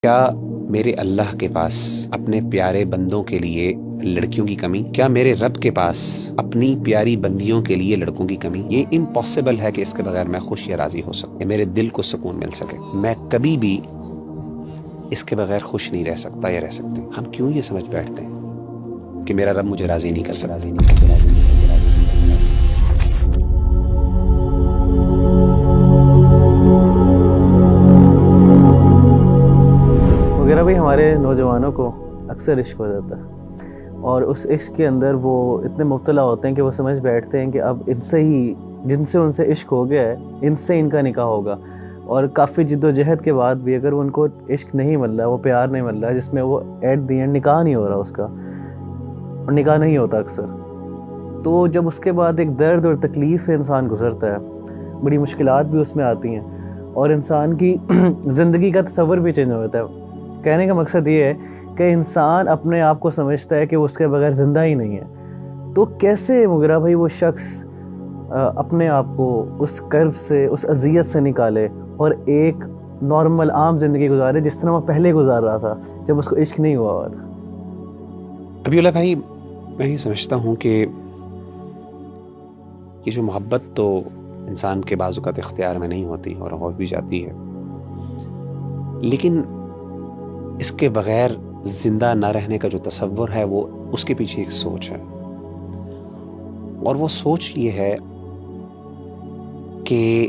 کیا میرے اللہ کے پاس اپنے پیارے بندوں کے لیے لڑکیوں کی کمی؟ کیا میرے رب کے پاس اپنی پیاری بندیوں کے لیے لڑکوں کی کمی؟ یہ امپاسبل ہے کہ اس کے بغیر میں خوش یا راضی ہو سکوں، یا میرے دل کو سکون مل سکے۔ میں کبھی بھی اس کے بغیر خوش نہیں رہ سکتا یا رہ سکتی۔ ہم کیوں یہ سمجھ بیٹھتے ہیں کہ میرا رب مجھے راضی نہیں کر سکتا، وغیرہ بھی ہمارے نوجوانوں کو اکثر عشق ہو جاتا ہے، اور اس عشق کے اندر وہ اتنے مبتلا ہوتے ہیں کہ وہ سمجھ بیٹھتے ہیں کہ اب ان سے ہی جن سے ان سے عشق ہو گیا ہے ان سے ان کا نکاح ہوگا، اور کافی جد و جہد کے بعد بھی اگر ان کو عشق نہیں مل رہا، وہ پیار نہیں مل رہا جس میں وہ ایٹ دی اینڈ نکاح نہیں ہو رہا اس کا، اور نکاح نہیں ہوتا اکثر، تو جب اس کے بعد ایک درد اور تکلیف انسان گزرتا ہے، بڑی مشکلات بھی اس میں آتی ہیں، اور انسان کی زندگی کا تصور بھی چینج ہو جاتا ہے۔ کہنے کا مقصد یہ ہے کہ انسان اپنے آپ کو سمجھتا ہے کہ وہ اس کے بغیر زندہ ہی نہیں ہے، تو کیسے مغیرہ بھائی وہ شخص اپنے آپ کو اس کرب سے، اس اذیت سے نکالے اور ایک نارمل عام زندگی گزارے جس طرح وہ پہلے گزار رہا تھا جب اس کو عشق نہیں ہوا ہوا تھا؟ ابھی اللہ بھائی، میں یہ سمجھتا ہوں کہ یہ جو محبت تو انسان کے بعض اوقات اختیار میں نہیں ہوتی اور ہو بھی جاتی ہے، لیکن اس کے بغیر زندہ نہ رہنے کا جو تصور ہے وہ اس کے پیچھے ایک سوچ ہے، اور وہ سوچ یہ ہے کہ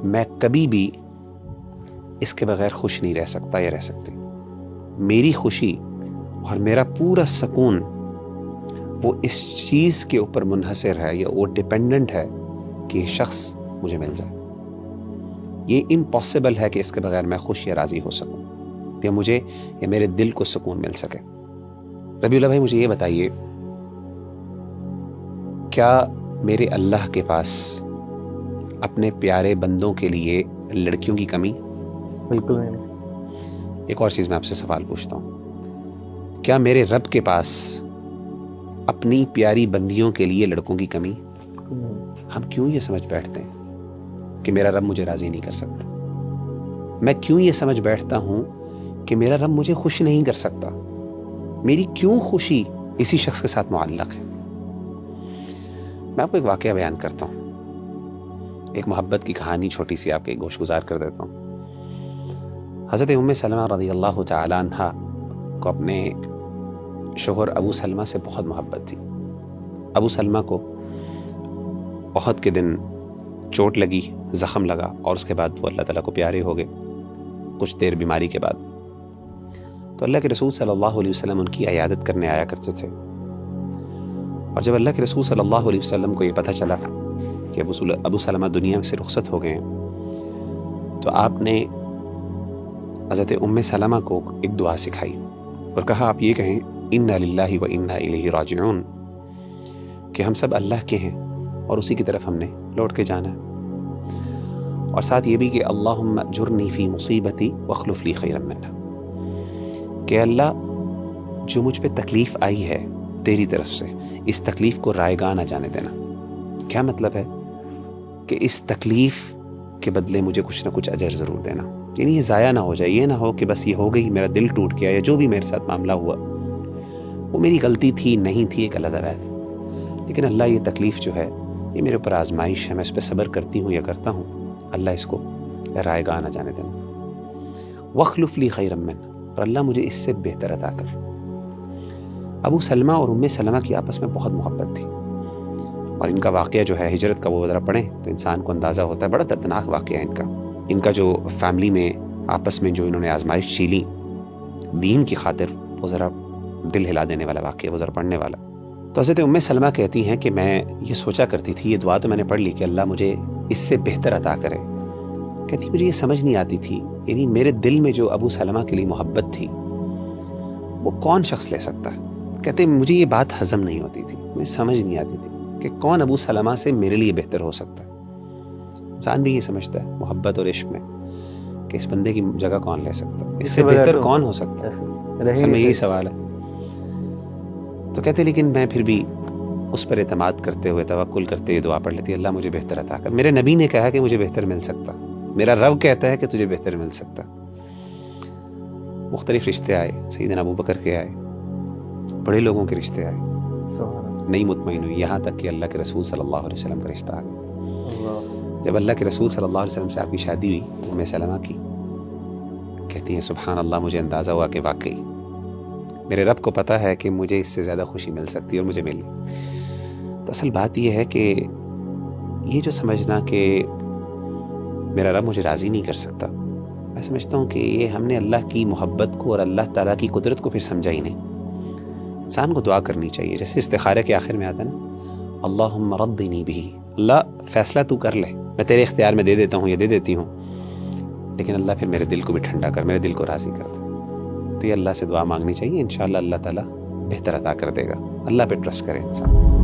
میں کبھی بھی اس کے بغیر خوش نہیں رہ سکتا یا رہ سکتی۔ میری خوشی اور میرا پورا سکون وہ اس چیز کے اوپر منحصر ہے، یا وہ ڈیپینڈنٹ ہے کہ یہ شخص مجھے مل جائے۔ یہ امپاسبل ہے کہ اس کے بغیر میں خوش یا راضی ہو سکوں، یا مجھے یا میرے دل کو سکون مل سکے۔ ربیع اللہ بھائی، مجھے یہ بتائیے، کیا میرے اللہ کے پاس اپنے پیارے بندوں کے لیے لڑکیوں کی کمی؟ بالکل نہیں۔ ایک اور چیز میں آپ سے سوال پوچھتا ہوں، کیا میرے رب کے پاس اپنی پیاری بندیوں کے لیے لڑکوں کی کمی؟ ہم کیوں یہ سمجھ بیٹھتے ہیں کہ میرا رب مجھے راضی نہیں کر سکتا؟ میں کیوں یہ سمجھ بیٹھتا ہوں کہ میرا رب مجھے خوش نہیں کر سکتا؟ میری کیوں خوشی اسی شخص کے ساتھ معلق ہے؟ میں آپ کو ایک واقعہ بیان کرتا ہوں، ایک محبت کی کہانی چھوٹی سی آپ کے گوش گزار کر دیتا ہوں۔ حضرت ام سلمہ رضی اللہ تعالی عنہ کو اپنے شوہر ابو سلمہ سے بہت محبت تھی۔ ابو سلمہ کو احد کے دن چوٹ لگی، زخم لگا، اور اس کے بعد وہ اللہ تعالیٰ کو پیارے ہو گئے کچھ دیر بیماری کے بعد۔ تو اللہ کے رسول صلی اللہ علیہ وسلم ان کی عیادت کرنے آیا کرتے تھے، اور جب اللہ کے رسول صلی اللہ علیہ وسلم کو یہ پتہ چلا کہ ابو سلمہ دنیا سے رخصت ہو گئے ہیں، تو آپ نے حضرت ام سلمہ کو ایک دعا سکھائی اور کہا، آپ یہ کہیں انا للہ و انا الیہ راجعون، کہ ہم سب اللہ کے ہیں اور اسی کی طرف ہم نے لوٹ کے جانا ہے، اور ساتھ یہ بھی کہ اللہم اجرنی فی مصیبتی واخلف لی خیرا منہا، کہ اللہ جو مجھ پہ تکلیف آئی ہے تیری طرف سے، اس تکلیف کو رائگاں نہ جانے دینا۔ کیا مطلب ہے؟ کہ اس تکلیف کے بدلے مجھے کچھ نہ کچھ اجر ضرور دینا، یعنی یہ ضائع نہ ہو جائے، یہ نہ ہو کہ بس یہ ہو گئی، میرا دل ٹوٹ گیا، یا جو بھی میرے ساتھ معاملہ ہوا وہ میری غلطی تھی نہیں تھی ایک علیحدہ بات، لیکن اللہ یہ تکلیف جو ہے یہ میرے اوپر آزمائش ہے، میں اس پہ صبر کرتی ہوں یا کرتا ہوں، اللہ اس کو رائگاں نہ جانے دینا۔ واخلف لی خیرا منہ، اور اللہ مجھے اس سے بہتر عطا کر۔ ابو سلمہ اور ام سلمہ کی آپس میں بہت محبت تھی، اور ان کا واقعہ جو ہے ہجرت کا وہ ذرا پڑھیں تو انسان کو اندازہ ہوتا ہے، بڑا دردناک واقعہ ہے ان کا جو فیملی میں آپس میں جو انہوں نے آزمائش جھیلی دین کی خاطر، وہ ذرا دل ہلا دینے والا واقعہ، وہ ذرا پڑھنے والا۔ تو حضرت ام سلمہ کہتی ہیں کہ میں یہ سوچا کرتی تھی، یہ دعا تو میں نے پڑھ لی کہ اللہ مجھے اس سے بہتر عطا کرے، کہتی مجھے یہ سمجھ نہیں آتی تھی، یعنی میرے دل میں جو ابو سلمہ کے لیے محبت تھی وہ کون شخص لے سکتا ہے؟ کہتے مجھے یہ بات ہضم نہیں ہوتی تھی، مجھے سمجھ نہیں آتی تھی کہ کون ابو سلمہ سے میرے لیے بہتر ہو سکتا ہے۔ انسان بھی یہ سمجھتا ہے محبت اور عشق میں کہ اس بندے کی جگہ کون لے سکتا ہے، اس سے بہتر کون ہو سکتا ہے، اصل میں یہی سوال ہے۔ تو کہتے لیکن میں پھر بھی اس پر اعتماد کرتے ہوئے، توکل کرتے ہوئے دعا پڑھ لیتی، اللہ مجھے بہتر عطا کر۔ میرے نبی نے کہا کہ مجھے بہتر مل سکتا، میرا رب کہتا ہے کہ تجھے بہتر مل سکتا۔ مختلف رشتے آئے, سیدنا ابو بکر کے آئے, بڑے لوگوں کے رشتے آئے, نہیں مطمئن ہوئی, یہاں تک کہ اللہ کے رسول صلی اللہ علیہ وسلم کا رشتہ آ گیا. جب اللہ کے رسول صلی اللہ علیہ وسلم سے آپ کی شادی ہوئی, ام سلمہ کی, کہتی ہیں سبحان اللہ, مجھے اندازہ ہوا کہ واقعی میرے رب کو پتہ ہے کہ مجھے اس سے زیادہ خوشی مل سکتی ہے اور مجھے ملی. تو اصل بات یہ ہے کہ یہ جو سمجھنا کہ میرا رب مجھے راضی نہیں کر سکتا, میں سمجھتا ہوں کہ یہ ہم نے اللہ کی محبت کو اور اللہ تعالیٰ کی قدرت کو پھر سمجھا ہی نہیں. انسان کو دعا کرنی چاہیے, جیسے استخارہ کے آخر میں آتا ہے نا, اللہم رضنی بہ, اللہ فیصلہ تو کر لے, میں تیرے اختیار میں دے دیتا ہوں یا دے دیتی ہوں, لیکن اللہ پھر میرے دل کو بھی ٹھنڈا کر, میرے دل کو راضی کر دے. تو یہ اللہ سے دعا مانگنی چاہیے, انشاءاللہ اللہ تعالیٰ بہتر عطا کر دے گا. اللہ پہ ٹرسٹ کرے انسان.